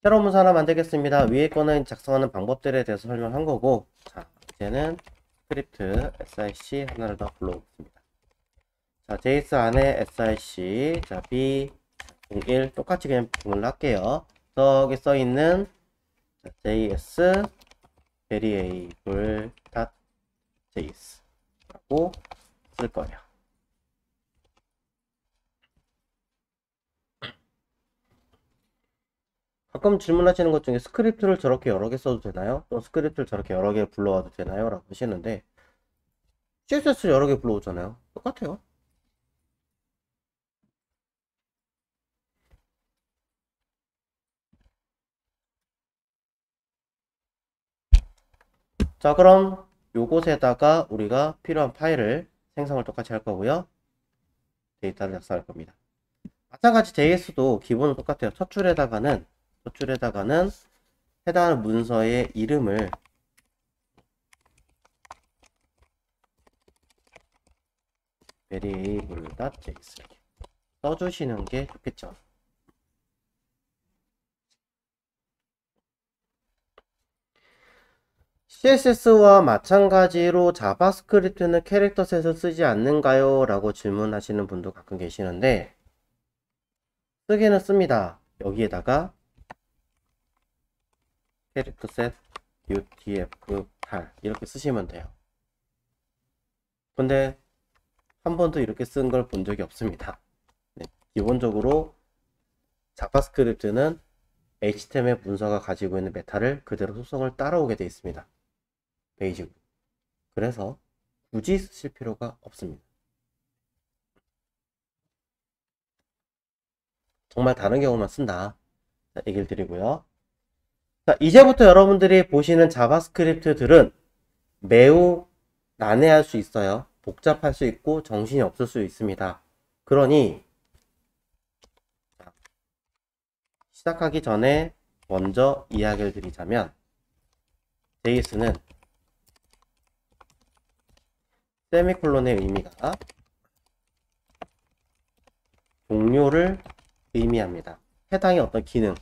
새로운 문서 하나 만들겠습니다. 위에 거는 작성하는 방법들에 대해서 설명한 거고, 자, 이제는 스크립트 sic 하나를 더 불러보겠습니다. 자, JS 안에 sic, 자, b01 똑같이 그냥 불러 할게요. 저기 써 있는 js variable.js 라고 쓸 거예요. 가끔 질문하시는 것 중에 스크립트를 저렇게 여러 개 써도 되나요? 또 스크립트를 저렇게 여러 개 불러와도 되나요? 라고 하시는데 CSS 여러 개 불러오잖아요. 똑같아요. 자, 그럼 요곳에다가 우리가 필요한 파일을 생성을 똑같이 할 거고요. 데이터를 작성할 겁니다. 마찬가지 JS도 기본은 똑같아요. 첫 줄에다가는 해당하는 문서의 이름을 variable.js 써주시는 게 좋겠죠. CSS와 마찬가지로 자바스크립트는 캐릭터셋을 쓰지 않는가요? 라고 질문하시는 분도 가끔 계시는데 쓰기는 씁니다. 여기에다가 캐릭터셋 utf8 이렇게 쓰시면 돼요. 근데 한 번도 이렇게 쓴 걸 본 적이 없습니다. 네, 기본적으로 자바스크립트는 HTML 문서가 가지고 있는 메타를 그대로 속성을 따라오게 되어 있습니다. 베이직으로. 그래서 굳이 쓰실 필요가 없습니다. 정말 다른 경우만 쓴다. 자, 얘기를 드리고요. 자, 이제부터 여러분들이 보시는 자바스크립트들은 매우 난해할 수 있어요. 복잡할 수 있고 정신이 없을 수 있습니다. 그러니 시작하기 전에 먼저 이야기를 드리자면 JS는 세미콜론의 의미가 종료를 의미합니다. 해당의 어떤 기능,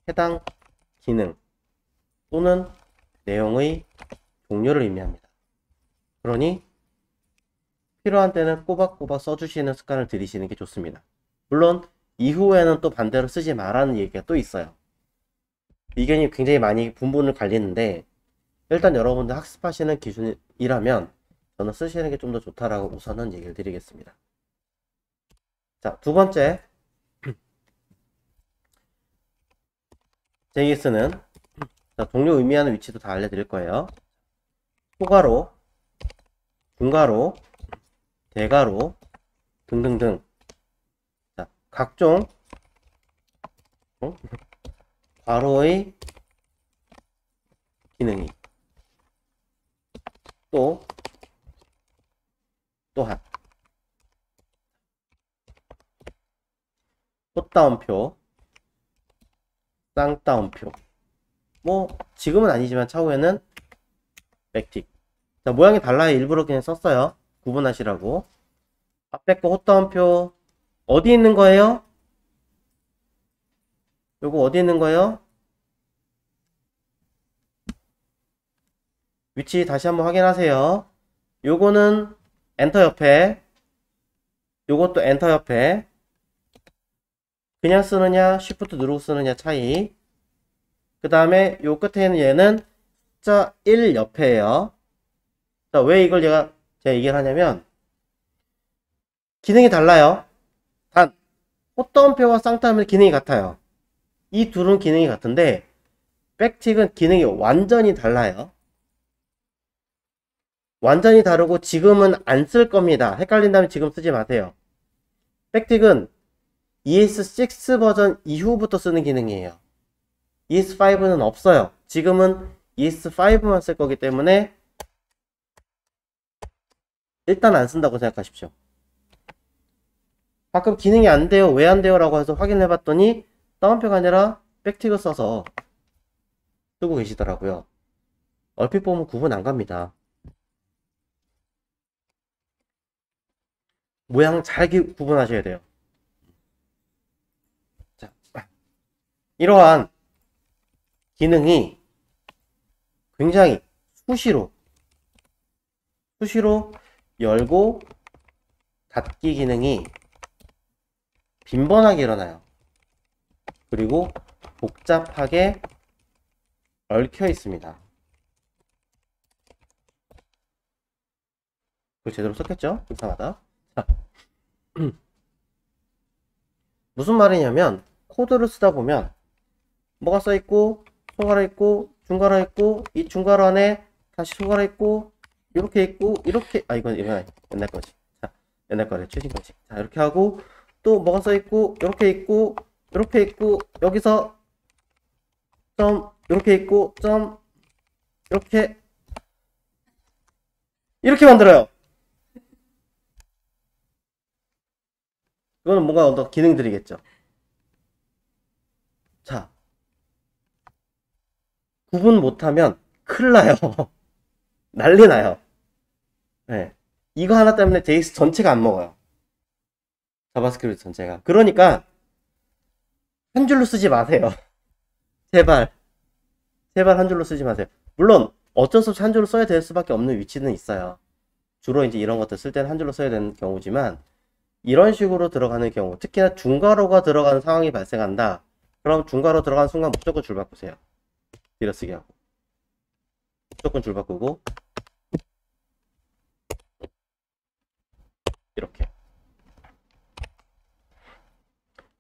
해당 기능 또는 내용의 종료를 의미합니다. 그러니 필요한 때는 꼬박꼬박 써주시는 습관을 들이시는 게 좋습니다. 물론 이후에는 또 반대로 쓰지 말라는 얘기가 또 있어요. 의견이 굉장히 많이 분분을 갈리는데 일단 여러분들 학습하시는 기준이라면 저는 쓰시는 게 좀 더 좋다라고 우선은 얘기를 드리겠습니다. 자, 두 번째 JS는 종료 의미하는 위치도 다 알려드릴 거예요. 초가로, 중가로, 대가로 등등등. 자, 각종 괄호의 기능이 또한 꽃다운표, 쌍따옴표. 뭐 지금은 아니지만 차후에는 백틱. 자, 모양이 달라요. 일부러 그냥 썼어요. 구분하시라고. 앞에 거 꽃다운표 어디 있는 거예요? 요거 어디 있는 거예요? 위치 다시 한번 확인하세요. 요거는 엔터 옆에, 요것도 엔터 옆에. 그냥 쓰느냐 쉬프트 누르고 쓰느냐 차이. 그 다음에 요 끝에 있는 얘는 숫자 1 옆에에요. 자, 왜 이걸 제가 얘기를 하냐면 기능이 달라요. 단 꽃다운표와 쌍따옴표는 기능이 같아요. 이 둘은 기능이 같은데 백틱은 기능이 완전히 달라요. 완전히 다르고 지금은 안 쓸 겁니다. 헷갈린다면 지금 쓰지 마세요. 백틱은 ES6 버전 이후부터 쓰는 기능이에요. ES5는 없어요. 지금은 ES5만 쓸 거기 때문에 일단 안 쓴다고 생각하십시오. 가끔 기능이 안 돼요. 왜 안 돼요? 라고 해서 확인해 봤더니 다운표가 아니라 백틱을 써서 쓰고 계시더라고요. 얼핏 보면 구분 안 갑니다. 모양 잘 구분하셔야 돼요. 자, 이러한 기능이 굉장히 수시로 열고 닫기 기능이 빈번하게 일어나요. 그리고 복잡하게 얽혀 있습니다. 그걸 제대로 썼겠죠? 이상하다. 자, 무슨 말이냐면 코드를 쓰다 보면 뭐가 써있고 소가로 있고 중괄호 있고 이 중괄호 안에 다시 소가로 있고 이렇게 있고 이렇게 이건 옛날 거지. 자, 옛날 거래 최신 거지. 자, 이렇게 하고 또 뭐가 써있고 이렇게 있고 이렇게 있고 여기서 점 이렇게 있고 점 이렇게 만들어요. 이거는 뭔가 어떤 기능들이겠죠. 자, 구분 못하면 큰일 나요. 난리 나요. 네. 이거 하나 때문에 제이스 전체가 안 먹어요. 자바스크립트 전체가. 그러니까 한 줄로 쓰지 마세요. 제발 한 줄로 쓰지 마세요. 물론 어쩔 수 없이 한 줄로 써야 될 수밖에 없는 위치는 있어요. 주로 이제 이런 것들 쓸 때는 한 줄로 써야 되는 경우지만 이런 식으로 들어가는 경우, 특히나 중괄호가 들어가는 상황이 발생한다. 그럼 중괄호 들어가는 순간 무조건 줄 바꾸세요. 들여쓰기 하고 무조건 줄 바꾸고 이렇게.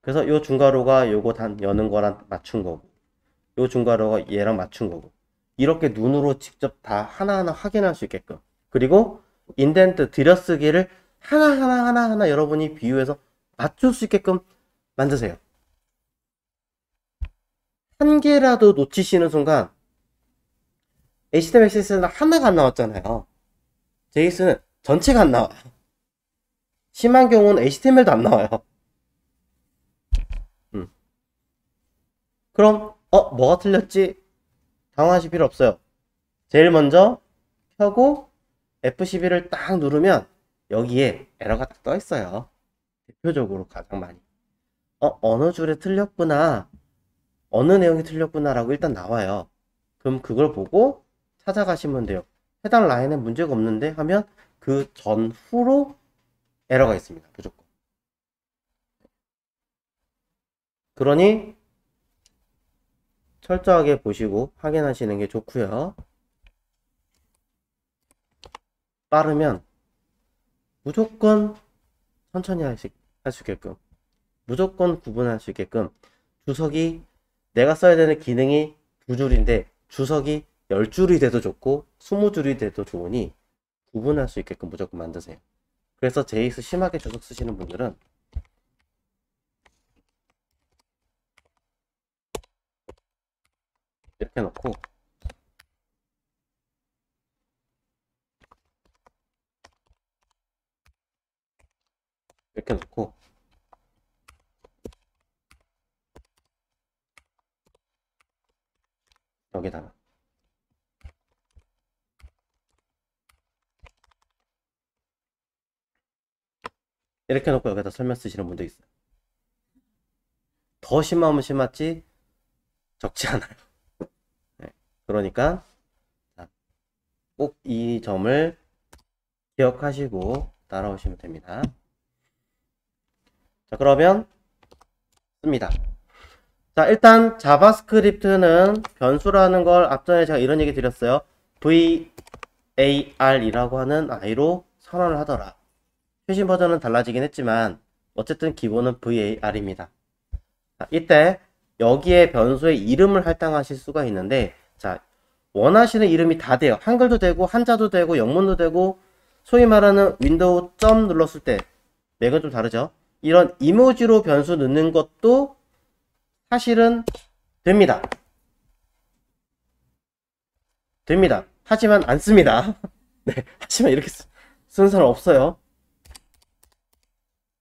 그래서 요 중괄호가 요거 단 여는 거랑 맞춘 거고 요 중괄호가 얘랑 맞춘 거고 이렇게 눈으로 직접 다 하나하나 확인할 수 있게끔, 그리고 인덴트 들여쓰기를 하나하나 여러분이 비유해서 맞출 수 있게끔 만드세요. 한 개라도 놓치시는 순간 HTML, CSS는 하나가 안 나왔잖아요. JS는 전체가 안 나와요. 심한 경우는 HTML도 안 나와요. 그럼 뭐가 틀렸지? 당황하실 필요 없어요. 제일 먼저 켜고 F12를 딱 누르면 여기에 에러가 딱 떠 있어요. 대표적으로 가장 많이 어느 줄에 틀렸구나, 어느 내용이 틀렸구나 라고 일단 나와요. 그럼 그걸 보고 찾아가시면 돼요. 해당 라인에 문제가 없는데 하면 그 전후로 에러가 있습니다. 무조건. 그러니 철저하게 보시고 확인하시는 게 좋고요. 빠르면 무조건 천천히 할 수 있게끔, 무조건 구분할 수 있게끔, 주석이 내가 써야 되는 기능이 2줄인데 주석이 10줄이 돼도 좋고 20줄이 돼도 좋으니 구분할 수 있게끔 무조건 만드세요. 그래서 제이스 심하게 주석 쓰시는 분들은 이렇게 놓고 이렇게 놓고 여기다가 이렇게 놓고 여기다 설명 쓰시는 분도 있어요. 더 심하면 심하지 적지 않아요. 네. 그러니까 꼭 이 점을 기억하시고 따라오시면 됩니다. 자, 그러면 씁니다. 자, 일단 자바스크립트는 변수라는 걸 앞전에 제가 이런 얘기 드렸어요. VAR이라고 하는 I로 선언을 하더라. 최신 버전은 달라지긴 했지만 어쨌든 기본은 VAR입니다. 자, 이때 여기에 변수의 이름을 할당하실 수가 있는데, 자, 원하시는 이름이 다 돼요. 한글도 되고 한자도 되고 영문도 되고, 소위 말하는 윈도우 점 눌렀을 때 맥은 좀 다르죠. 이런 이모지로 변수 넣는 것도 사실은 됩니다. 하지만 안 씁니다. 네, 하지만 이렇게 쓰는 사람 없어요.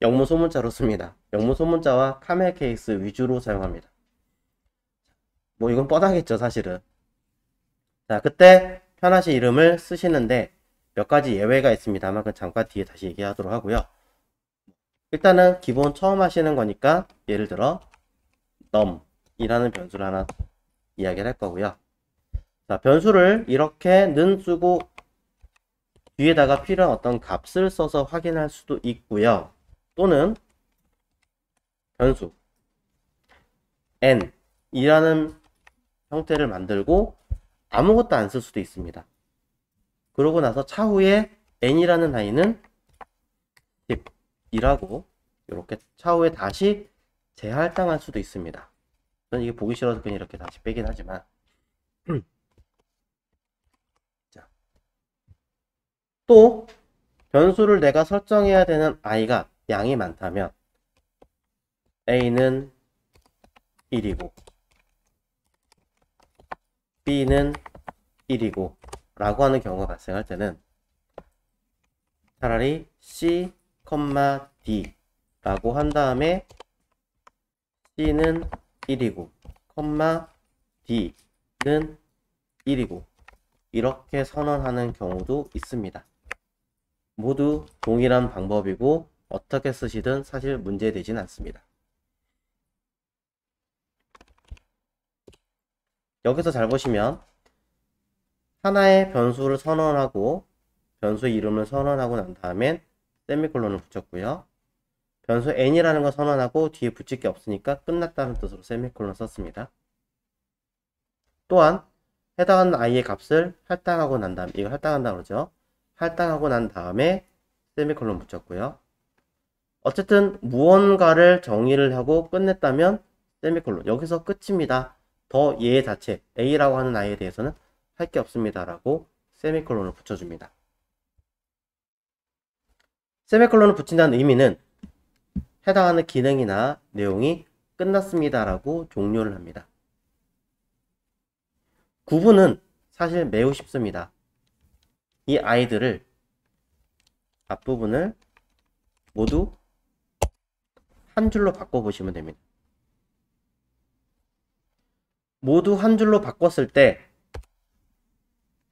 영문 소문자로 씁니다. 영문 소문자와 카멜 케이스 위주로 사용합니다. 뭐 이건 뻔하겠죠, 사실은. 자, 그때 편하신 이름을 쓰시는데 몇 가지 예외가 있습니다만 그 잠깐 뒤에 다시 얘기하도록 하고요. 일단은 기본 처음 하시는 거니까 예를 들어 num n이라는 변수를 하나 이야기를 할 거고요. 자, 변수를 이렇게 는 쓰고 뒤에다가 필요한 어떤 값을 써서 확인할 수도 있고요. 또는 변수 n이라는 형태를 만들고 아무것도 안 쓸 수도 있습니다. 그러고 나서 차후에 n이라는 아이는 10이라고 이렇게 차후에 다시 재할당할 수도 있습니다. 저는 이게 보기 싫어서 그냥 이렇게 다시 빼긴 하지만 자, 또 변수를 내가 설정해야 되는 i가 양이 많다면 a는 1이고 b는 1이고 라고 하는 경우가 발생할 때는 차라리 c, d 라고 한 다음에 c는 1이고 d는 1이고 이렇게 선언하는 경우도 있습니다. 모두 동일한 방법이고 어떻게 쓰시든 사실 문제되진 않습니다. 여기서 잘 보시면 하나의 변수를 선언하고 변수의 이름을 선언하고 난 다음엔 세미콜론을 붙였고요. 변수 n이라는 걸 선언하고 뒤에 붙일 게 없으니까 끝났다는 뜻으로 세미콜론 썼습니다. 또한 해당하는 i의 값을 할당하고 난 다음, 이거 할당한다고 그러죠. 할당하고 난 다음에 세미콜론 붙였고요. 어쨌든 무언가를 정의를 하고 끝냈다면 세미콜론, 여기서 끝입니다. 더 얘 자체 a라고 하는 i에 대해서는 할 게 없습니다 라고 세미콜론을 붙여줍니다. 세미콜론을 붙인다는 의미는 해당하는 기능이나 내용이 끝났습니다 라고 종료를 합니다. 구분은 사실 매우 쉽습니다. 이 아이들을 앞부분을 모두 한 줄로 바꿔보시면 됩니다. 모두 한 줄로 바꿨을 때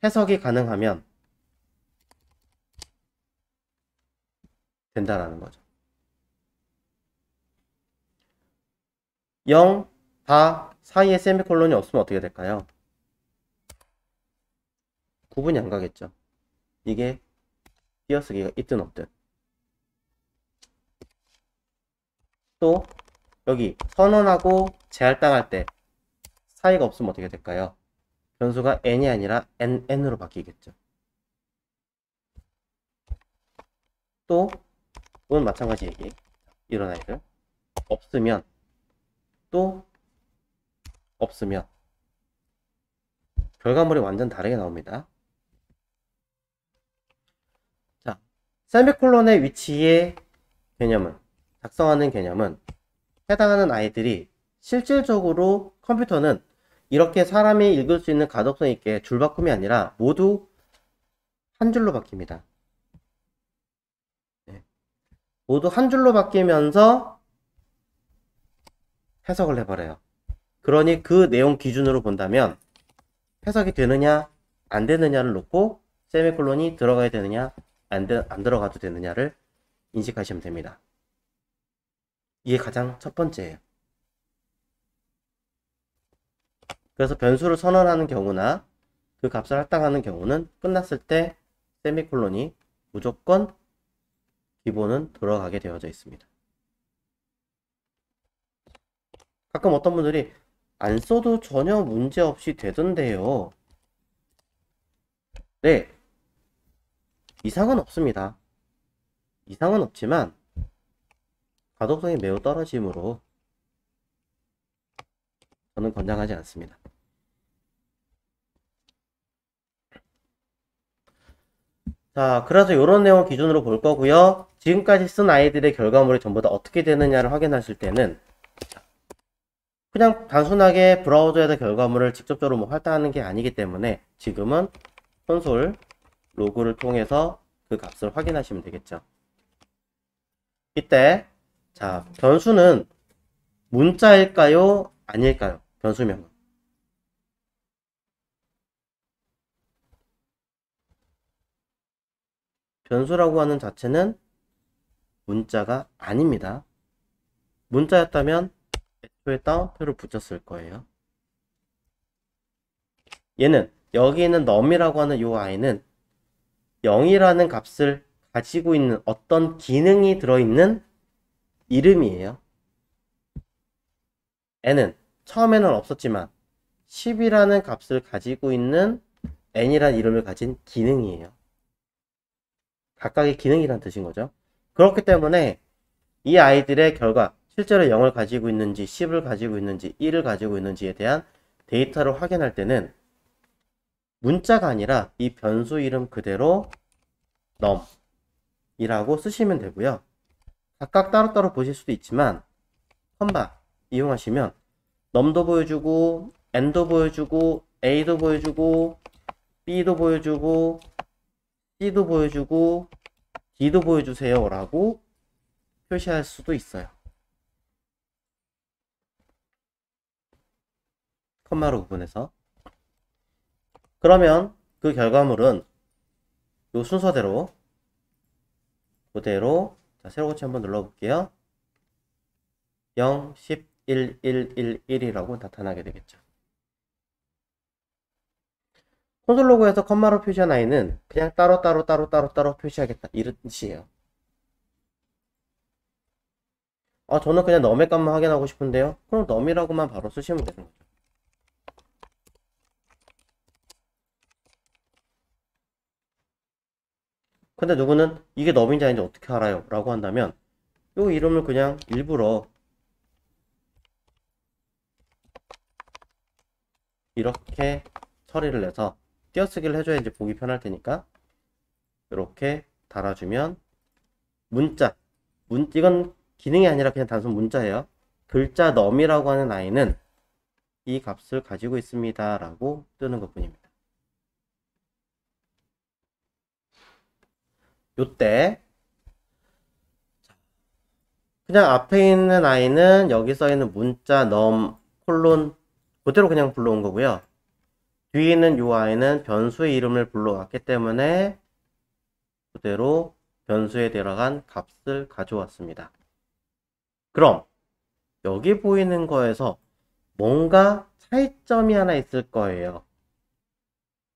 해석이 가능하면 된다라는 거죠. 0, 다 사이에 세미콜론이 없으면 어떻게 될까요? 구분이 안 가겠죠. 이게 띄어쓰기가 있든 없든. 또 여기 선언하고 재할당할 때 사이가 없으면 어떻게 될까요? 변수가 n이 아니라 n으로 바뀌겠죠. 또 이건 마찬가지 얘기. 이런 아이들 없으면 또 없으면 결과물이 완전 다르게 나옵니다. 자, 세미콜론의 위치의 개념은, 작성하는 개념은 해당하는 아이들이 실질적으로 컴퓨터는 이렇게 사람이 읽을 수 있는 가독성 있게 줄바꿈이 아니라 모두 한 줄로 바뀝니다. 네. 모두 한 줄로 바뀌면서 해석을 해버려요. 그러니 그 내용 기준으로 본다면 해석이 되느냐 안 되느냐를 놓고 세미콜론이 들어가야 되느냐 안 들어가도 되느냐를 인식하시면 됩니다. 이게 가장 첫 번째예요. 그래서 변수를 선언하는 경우나 그 값을 할당하는 경우는 끝났을 때 세미콜론이 무조건 기본은 들어가게 되어져 있습니다. 가끔 어떤 분들이 안 써도 전혀 문제 없이 되던데요. 네, 이상은 없습니다. 이상은 없지만 가독성이 매우 떨어지므로 저는 권장하지 않습니다. 자, 그래서 이런 내용 기준으로 볼 거고요. 지금까지 쓴 아이들의 결과물이 전부 다 어떻게 되느냐를 확인하실 때는 그냥 단순하게 브라우저에서 결과물을 직접적으로 뭐 할당하는 게 아니기 때문에 지금은 콘솔 로그를 통해서 그 값을 확인하시면 되겠죠. 이때 자, 변수는 문자일까요? 아닐까요? 변수명은. 변수라고 하는 자체는 문자가 아닙니다. 문자였다면 표에 따옴표를 붙였을 거예요. 얘는 여기 있는 num이라고 하는 이 i는 0이라는 값을 가지고 있는 어떤 기능이 들어있는 이름이에요. n은 처음에는 없었지만 10이라는 값을 가지고 있는 n이라는 이름을 가진 기능이에요. 각각의 기능이란 뜻인 거죠. 그렇기 때문에 이 아이들의 결과, 실제로 0을 가지고 있는지 10을 가지고 있는지 1을 가지고 있는지에 대한 데이터를 확인할 때는 문자가 아니라 이 변수 이름 그대로 num 이라고 쓰시면 되고요. 각각 따로따로 보실 수도 있지만 컴마 이용하시면 num도 보여주고 n도 보여주고 a도 보여주고 b도 보여주고 c도 보여주고 d도 보여주세요 라고 표시할 수도 있어요. 컴마로 구분해서. 그러면 그 결과물은 요 순서대로 그대로 자, 세로 고치 한번 눌러볼게요. 0, 10, 1, 1, 1, 1이라고 나타나게 되겠죠. 콘솔 로그에서 컴마로 표시한 i는 그냥 따로 표시하겠다 이런 뜻이에요. 저는 그냥 num의 값만 확인하고 싶은데요. 그럼 num이라고만 바로 쓰시면 되는 거죠. 근데 누구는 이게 num인지 아닌지 어떻게 알아요? 라고 한다면 요 이름을 그냥 일부러 이렇게 처리를 해서 띄어쓰기를 해줘야지 보기 편할 테니까 이렇게 달아주면 문자, 이건 기능이 아니라 그냥 단순 문자예요. 글자 num이라고 하는 i는 이 값을 가지고 있습니다 라고 뜨는 것 뿐입니다. 요때 그냥 앞에 있는 i는 여기 써있는 문자 num 콜론 그대로 그냥 불러온 거고요. 뒤에 있는 요 i는 변수의 이름을 불러왔기 때문에 그대로 변수에 들어간 값을 가져왔습니다. 그럼 여기 보이는 거에서 뭔가 차이점이 하나 있을 거예요.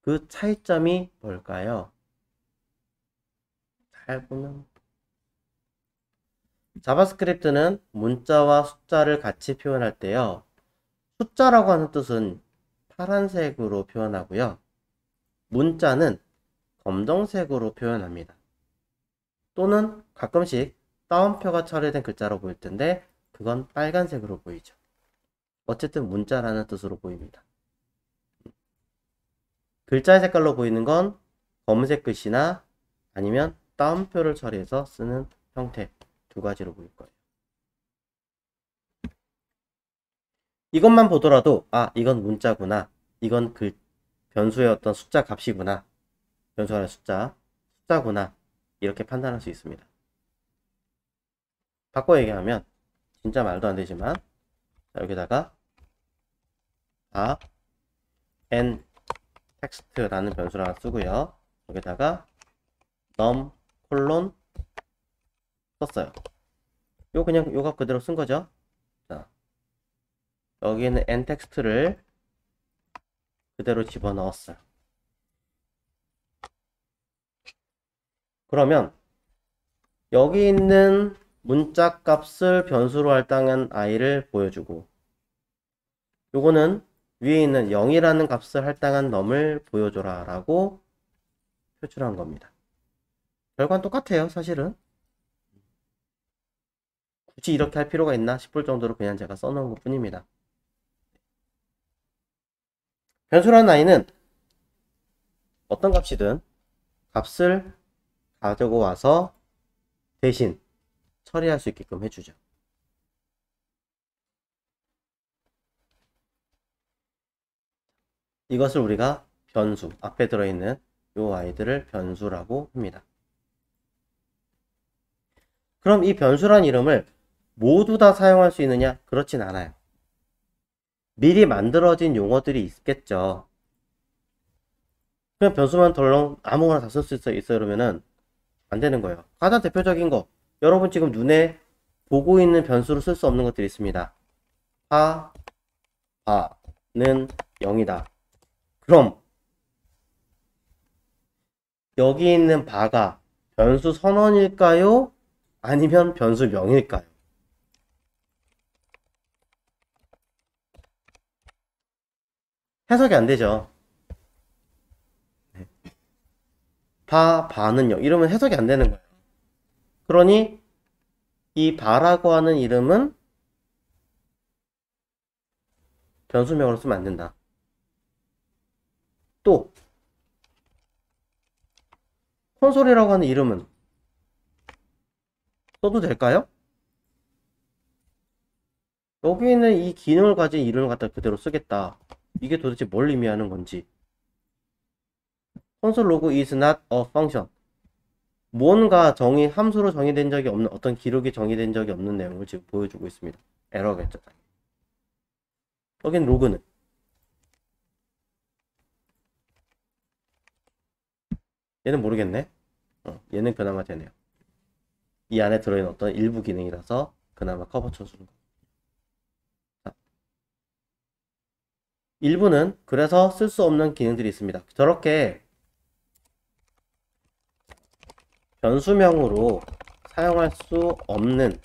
그 차이점이 뭘까요? 잘 보면 자바스크립트는 문자와 숫자를 같이 표현할 때요. 숫자라고 하는 뜻은 파란색으로 표현하고요. 문자는 검정색으로 표현합니다. 또는 가끔씩 따옴표가 처리된 글자로 보일 텐데 그건 빨간색으로 보이죠. 어쨌든 문자라는 뜻으로 보입니다. 글자의 색깔로 보이는 건 검은색 글씨나 아니면 따옴표를 처리해서 쓰는 형태 두 가지로 보일 거예요. 이것만 보더라도 이건 문자구나. 이건 변수의 어떤 숫자 값이구나. 변수 안의 숫자구나. 이렇게 판단할 수 있습니다. 바꿔 얘기하면 진짜 말도 안 되지만 여기다가 n 텍스트라는 변수를 하나 쓰고요. 여기다가 num 콜론 썼어요. 그냥 요거 그대로 쓴 거죠. 자, 여기에는 n 텍스트를 그대로 집어넣었어요. 그러면 여기 있는 문자 값을 변수로 할당한 i를 보여주고 요거는 위에 있는 0이라는 값을 할당한 num을 보여줘라 라고 표출한 겁니다. 결과는 똑같아요. 사실은 굳이 이렇게 할 필요가 있나 싶을 정도로 그냥 제가 써놓은 것 뿐입니다. 변수라는 i는 어떤 값이든 값을 가지고 와서 대신 처리할 수 있게끔 해주죠. 이것을 우리가 변수, 앞에 들어있는 요 아이들을 변수라고 합니다. 그럼 이 변수란 이름을 모두 다 사용할 수 있느냐? 그렇진 않아요. 미리 만들어진 용어들이 있겠죠. 그냥 변수만 덜렁 아무거나 다 쓸 수 있어 이러면은 안 되는 거예요. 가장 대표적인 거, 여러분 지금 눈에 보고 있는 변수로 쓸 수 없는 것들이 있습니다. 파, 바는 0이다. 그럼 여기 있는 바가 변수 선언일까요? 아니면 변수 명일까요? 해석이 안 되죠. 바는 0. 이러면 해석이 안 되는 거예요. 그러니 이 바라고 하는 이름은 변수명으로 쓰면 안 된다. 또 콘솔이라고 하는 이름은 써도 될까요? 여기 있는 이 기능을 가진 이름을 갖다 그대로 쓰겠다. 이게 도대체 뭘 의미하는 건지. console log is not a function. 뭔가 함수로 정의된 적이 없는, 어떤 기록이 정의된 적이 없는 내용을 지금 보여주고 있습니다. 에러겠죠. 여긴 로그는. 얘는 모르겠네. 얘는 그나마 되네요. 이 안에 들어있는 어떤 일부 기능이라서 그나마 커버 쳐주는 거. 자, 일부는 그래서 쓸 수 없는 기능들이 있습니다. 저렇게 변수명으로 사용할 수 없는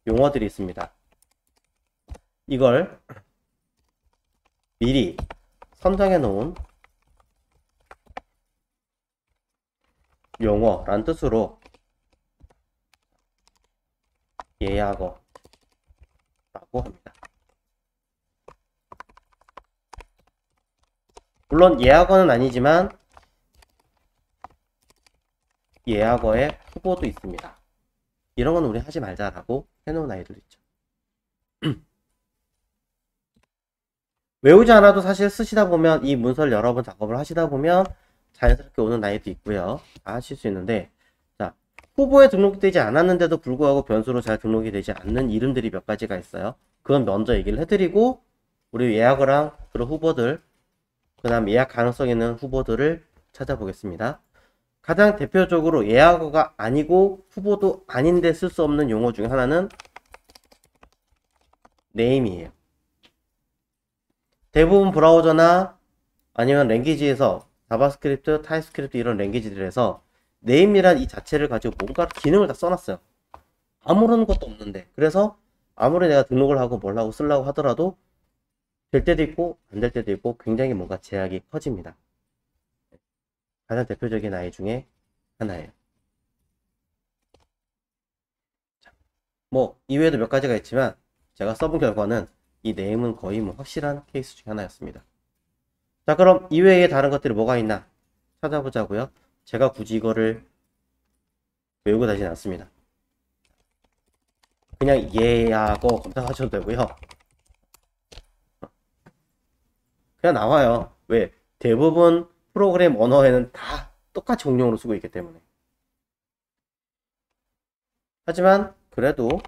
용어들이 있습니다. 이걸 미리 선정해 놓은 용어란 뜻으로 예약어라고 합니다. 물론 예약어는 아니지만 예약어의 후보도 있습니다. 이런 건 우리 하지 말자라고 해놓은 아이들도 있죠. 외우지 않아도 사실 쓰시다 보면, 이 문서를 여러 번 작업을 하시다 보면 자연스럽게 오는 아이도 있고요. 다 하실 수 있는데, 자, 후보에 등록되지 않았는데도 불구하고 변수로 잘 등록이 되지 않는 이름들이 몇 가지가 있어요. 그건 먼저 얘기를 해드리고, 우리 예약어랑 그런 후보들, 그 다음 예약 가능성 있는 후보들을 찾아보겠습니다. 가장 대표적으로 예약어가 아니고 후보도 아닌데 쓸 수 없는 용어 중에 하나는 name이에요. 대부분 브라우저나 아니면 랭귀지에서 자바스크립트, 타입스크립트 이런 랭귀지들에서 name이란 이 자체를 가지고 뭔가 기능을 다 써놨어요. 아무런 것도 없는데. 그래서 아무리 내가 등록을 하고 뭘 하고 쓰려고 하더라도 될 때도 있고 안 될 때도 있고 굉장히 뭔가 제약이 커집니다. 가장 대표적인 아이 중에 하나예요. 뭐 이외에도 몇 가지가 있지만 제가 써본 결과는 이 name은 거의 뭐 확실한 케이스 중에 하나였습니다. 자, 그럼 이외에 다른 것들이 뭐가 있나 찾아보자고요. 제가 굳이 이거를 외우고 다니진 않습니다. 그냥 예약어 검색하셔도 되고요. 그냥 나와요. 왜? 대부분 프로그램 언어에는 다 똑같이 공용으로 쓰고 있기 때문에. 하지만 그래도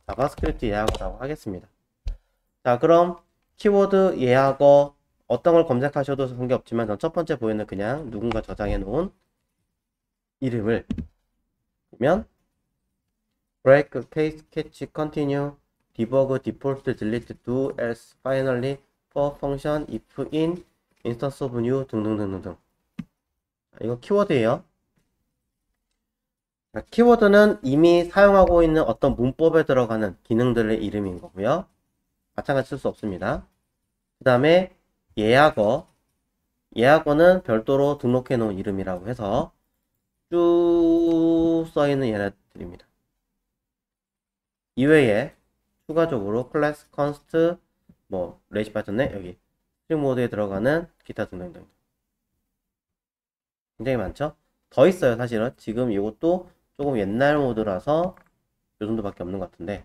자바스크립트 예약어라고 하겠습니다. 자, 그럼 키워드 예약어 어떤 걸 검색하셔도 관계없지만 전 첫 번째 보이는 그냥 누군가 저장해 놓은 이름을 보면 break, case, catch, continue, debug, default, delete, do, else, finally, for, function, if, in, instance of new 등등등등등. 이거 키워드예요. 키워드는 이미 사용하고 있는 어떤 문법에 들어가는 기능들의 이름인 거고요. 마찬가지 쓸 수 없습니다. 그 다음에 예약어. 예약어는 별도로 등록해 놓은 이름이라고 해서 쭉 써있는 얘네들입니다. 이외에 추가적으로 클래스, 컨스트, 뭐 레이시 파트네 여기 스트링 모드에 들어가는 기타 등등등 굉장히 많죠. 더 있어요. 사실은 지금 이것도 조금 옛날 모드라서 요 정도밖에 없는 것 같은데,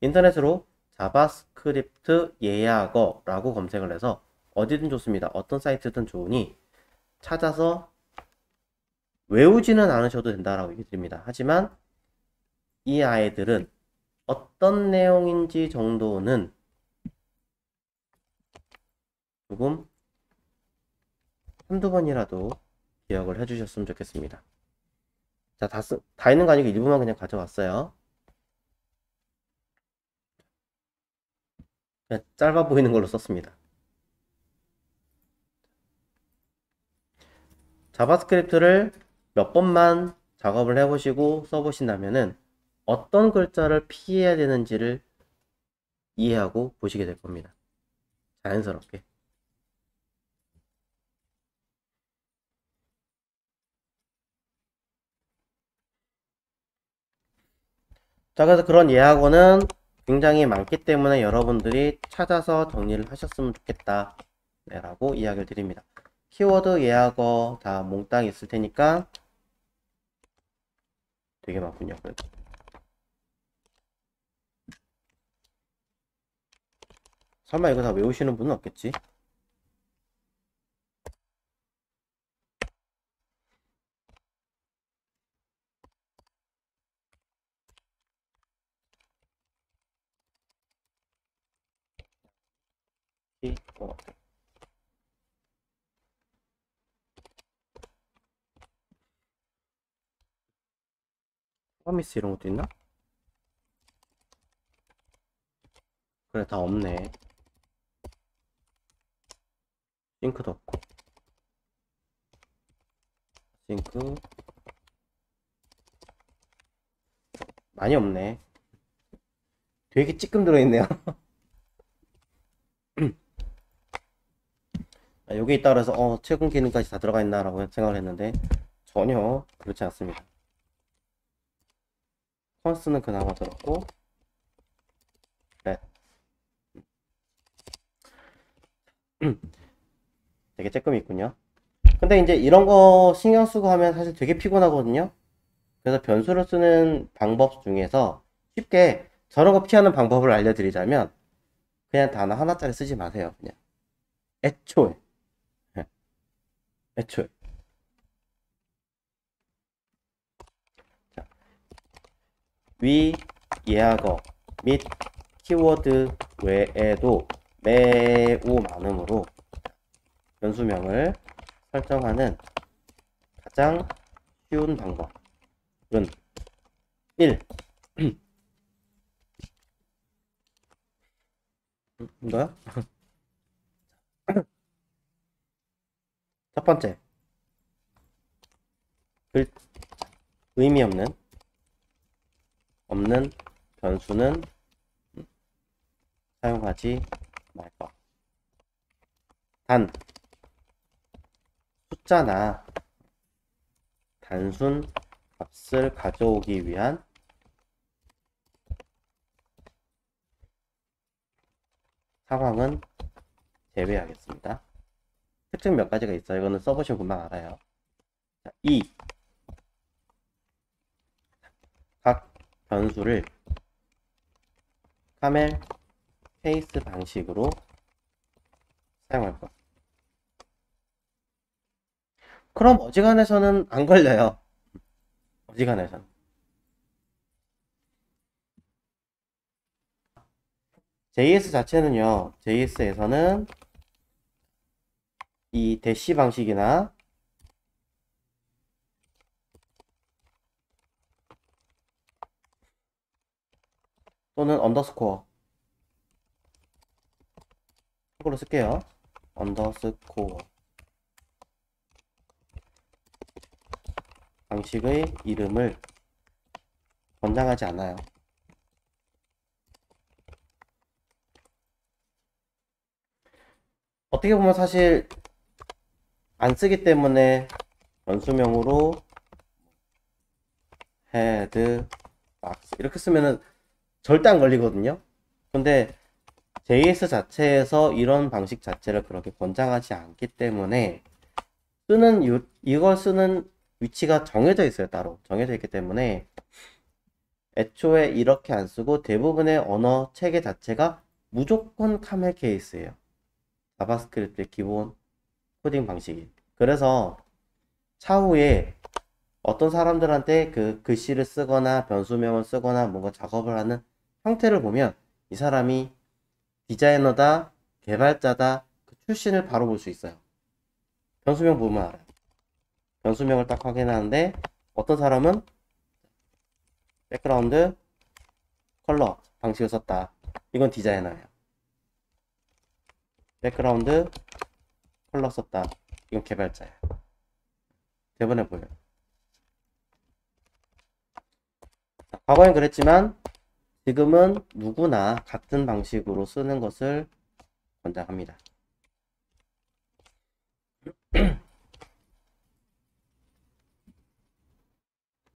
인터넷으로 자바스크립트 예약어 라고 검색을 해서 어디든 좋습니다. 어떤 사이트든 좋으니 찾아서 외우지는 않으셔도 된다라고 얘기 드립니다. 하지만 이 아이들은 어떤 내용인지 정도는 조금 한두 번이라도 기억을 해주셨으면 좋겠습니다. 자, 다 있는 거 아니고 일부만 그냥 가져왔어요. 그냥 짧아 보이는 걸로 썼습니다. 자바스크립트를 몇 번만 작업을 해보시고 써보신다면은 어떤 글자를 피해야 되는지를 이해하고 보시게 될 겁니다. 자연스럽게. 자, 그래서 그런 예학어는 굉장히 많기 때문에 여러분들이 찾아서 정리를 하셨으면 좋겠다 라고 이야기를 드립니다. 키워드 예학어 다 몽땅 있을 테니까 되게 많군요. 그래도. 설마 이거 다 외우시는 분은 없겠지? 프로미스 이런 것도 있나? 그래, 다 없네. 싱크도 없고. 싱크. 많이 없네. 되게 찌끔 들어있네요. 여기 있다 그래서 최근 기능까지 다 들어가 있나 라고 생각을 했는데 전혀 그렇지 않습니다. 컨스는 그나마 들었고 네. 되게 쬐끔이 있군요. 근데 이제 이런 거 신경 쓰고 하면 사실 되게 피곤하거든요. 그래서 변수를 쓰는 방법 중에서 쉽게 저런 거 피하는 방법을 알려드리자면 그냥 단어 하나짜리 쓰지 마세요. 그냥 애초에 네. 애초에 자, 위 예약어 및 키워드 외에도 매우 많으므로 변수명을 설정하는 가장 쉬운 방법은 1. 이거요? 첫 번째, 의미 없는 변수는 사용하지 말 것. 단, 숫자나 단순 값을 가져오기 위한 상황은 제외하겠습니다. 특징 몇 가지가 있어요. 이거는 써보시면 금방 알아요. 자, 2. 각 변수를 카멜 케이스 방식으로 사용할 것. 그럼 어지간해서는 안 걸려요. 어지간해서는. JS 자체는요, JS에서는 이 대시 방식이나 또는 언더스코어 이걸로 쓸게요. 언더스코어 방식의 이름을 권장하지 않아요. 어떻게 보면 사실 안 쓰기 때문에 변수명으로 헤드 박스 이렇게 쓰면은 절대 안 걸리거든요. 근데 JS 자체에서 이런 방식 자체를 그렇게 권장하지 않기 때문에 이걸 쓰는 위치가 정해져 있어요. 따로 정해져 있기 때문에 애초에 이렇게 안 쓰고 대부분의 언어 체계 자체가 무조건 카멜 케이스예요. 자바스크립트의 기본 코딩 방식이. 그래서 차후에 어떤 사람들한테 그 글씨를 쓰거나 변수명을 쓰거나 뭔가 작업을 하는 형태를 보면 이 사람이 디자이너다, 개발자다, 그 출신을 바로 볼 수 있어요. 변수명 보면 알아요. 변수명을 딱 확인하는데 어떤 사람은 백그라운드 컬러 방식을 썼다. 이건 디자이너예요. 백그라운드 컬러 썼다. 이건 개발자야. 대본에 보여요. 과거엔 그랬지만 지금은 누구나 같은 방식으로 쓰는 것을 권장합니다.